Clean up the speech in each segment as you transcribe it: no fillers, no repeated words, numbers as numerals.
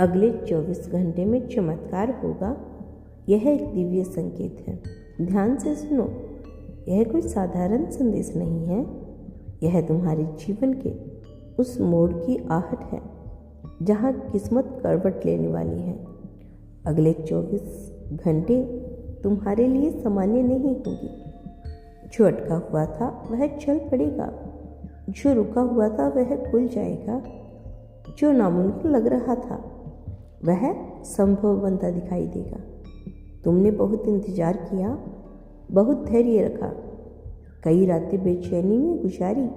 अगले 24 घंटे में चमत्कार होगा, यह एक दिव्य संकेत है। ध्यान से सुनो, यह कोई साधारण संदेश नहीं है, यह तुम्हारे जीवन के उस मोड़ की आहट है जहाँ किस्मत करवट लेने वाली है। अगले 24 घंटे तुम्हारे लिए सामान्य नहीं होंगे। जो अटका हुआ था वह चल पड़ेगा, जो रुका हुआ था वह खुल जाएगा, जो नामुमकिन लग रहा था वह संभव बनता दिखाई देगा। तुमने बहुत इंतजार किया, बहुत धैर्य रखा, कई रातें बेचैनी में गुजारी,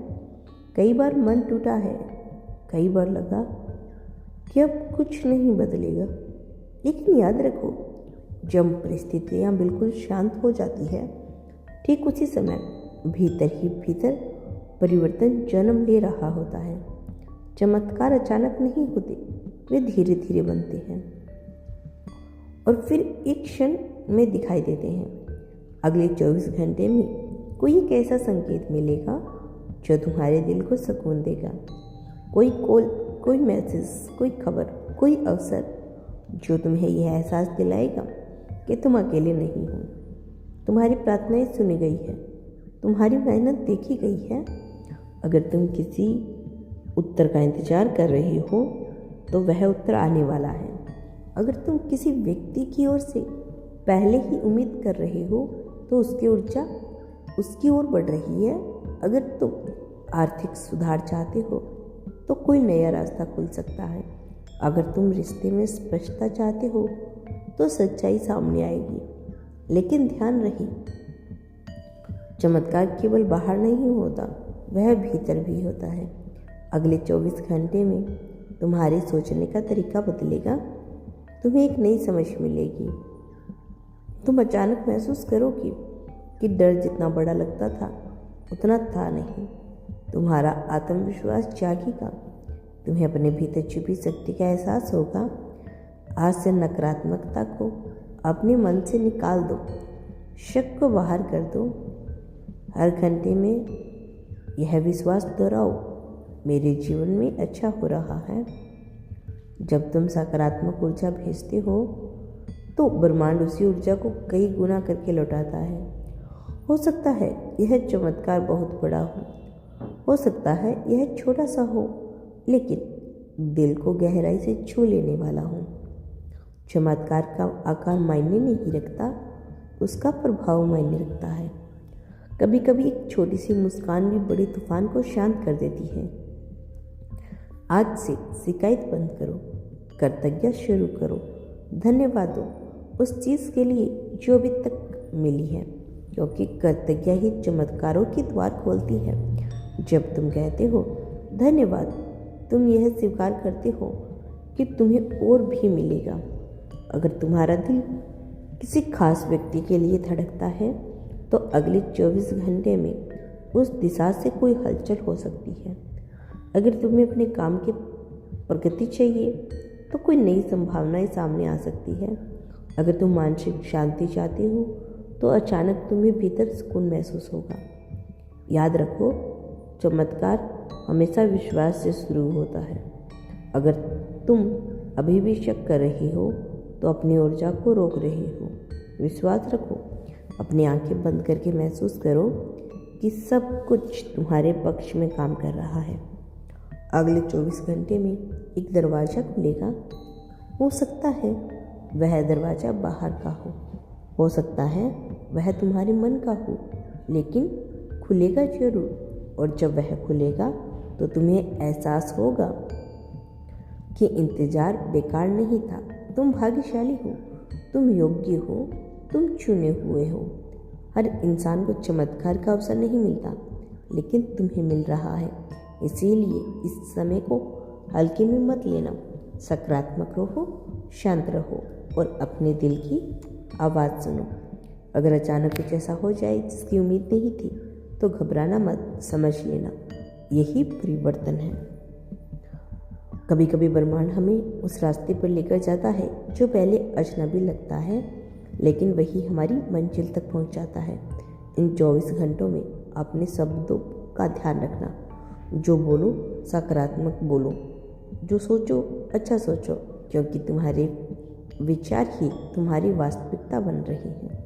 कई बार मन टूटा है, कई बार लगा कि अब कुछ नहीं बदलेगा। लेकिन याद रखो, जब परिस्थितियाँ बिल्कुल शांत हो जाती है, ठीक उसी समय भीतर ही भीतर परिवर्तन जन्म ले रहा होता है। चमत्कार अचानक नहीं होते, वे धीरे धीरे बनते हैं और फिर एक क्षण में दिखाई देते हैं। अगले 24 घंटे में कोई एक ऐसा संकेत मिलेगा जो तुम्हारे दिल को सुकून देगा। कोई कॉल, कोई मैसेज, कोई खबर, कोई अवसर जो तुम्हें यह एहसास दिलाएगा कि तुम अकेले नहीं हो। तुम्हारी प्रार्थनाएं सुनी गई है, तुम्हारी मेहनत देखी गई है। अगर तुम किसी उत्तर का इंतजार कर रहे हो तो वह उत्तर आने वाला है। अगर तुम किसी व्यक्ति की ओर से पहले ही उम्मीद कर रहे हो तो उसकी ऊर्जा उसकी ओर बढ़ रही है। अगर तुम आर्थिक सुधार चाहते हो तो कोई नया रास्ता खुल सकता है। अगर तुम रिश्ते में स्पष्टता चाहते हो तो सच्चाई सामने आएगी। लेकिन ध्यान रहे, चमत्कार केवल बाहर नहीं होता, वह भीतर भी होता है। अगले 24 घंटे में तुम्हारे सोचने का तरीका बदलेगा, तुम्हें एक नई समझ मिलेगी। तुम अचानक महसूस करोगे कि डर जितना बड़ा लगता था उतना था नहीं। तुम्हारा आत्मविश्वास जागेगा, तुम्हें अपने भीतर छुपी शक्ति का एहसास होगा। आज से नकारात्मकता को अपने मन से निकाल दो, शक को बाहर कर दो। हर घंटे में यह विश्वास दोहराओ, मेरे जीवन में अच्छा हो रहा है। जब तुम सकारात्मक ऊर्जा भेजते हो तो ब्रह्मांड उसी ऊर्जा को कई गुना करके लौटाता है। हो सकता है यह चमत्कार बहुत बड़ा हो सकता है यह छोटा सा हो, लेकिन दिल को गहराई से छू लेने वाला हो। चमत्कार का आकार मायने नहीं रखता, उसका प्रभाव मायने रखता है। कभी कभी एक छोटी सी मुस्कान भी बड़े तूफान को शांत कर देती है। आज से शिकायत बंद करो, कृतज्ञता शुरू करो। धन्यवाद दो उस चीज़ के लिए जो अभी तक मिली है, क्योंकि कृतज्ञता ही चमत्कारों के द्वार खोलती है। जब तुम कहते हो धन्यवाद, तुम यह स्वीकार करते हो कि तुम्हें और भी मिलेगा। अगर तुम्हारा दिल किसी खास व्यक्ति के लिए धड़कता है तो अगले 24 घंटे में उस दिशा से कोई हलचल हो सकती है। अगर तुम्हें अपने काम की प्रगति चाहिए तो कोई नई संभावनाएं सामने आ सकती है। अगर तुम मानसिक शांति चाहते हो तो अचानक तुम्हें भीतर सुकून महसूस होगा। याद रखो, चमत्कार हमेशा विश्वास से शुरू होता है। अगर तुम अभी भी शक कर रहे हो तो अपनी ऊर्जा को रोक रहे हो। विश्वास रखो, अपनी आंखें बंद करके महसूस करो कि सब कुछ तुम्हारे पक्ष में काम कर रहा है। अगले 24 घंटे में एक दरवाज़ा खुलेगा। हो सकता है वह दरवाज़ा बाहर का हो सकता है वह तुम्हारे मन का हो, लेकिन खुलेगा जरूर। और जब वह खुलेगा तो तुम्हें एहसास होगा कि इंतज़ार बेकार नहीं था। तुम भाग्यशाली हो, तुम योग्य हो, तुम चुने हुए हो। हर इंसान को चमत्कार का अवसर नहीं मिलता, लेकिन तुम्हें मिल रहा है। इसीलिए इस समय को हल्के में मत लेना। सकारात्मक रहो, शांत रहो और अपने दिल की आवाज़ सुनो। अगर अचानक कुछ ऐसा हो जाए जिसकी उम्मीद नहीं थी तो घबराना मत, समझ लेना यही परिवर्तन है। कभी कभी ब्रह्मांड हमें उस रास्ते पर लेकर जाता है जो पहले अजनबी लगता है, लेकिन वही हमारी मंजिल तक पहुंचाता है। इन 24 घंटों में अपने शब्दों का ध्यान रखना। जो बोलो सकारात्मक बोलो, जो सोचो अच्छा सोचो, क्योंकि तुम्हारे विचार ही तुम्हारी वास्तविकता बन रही हैं।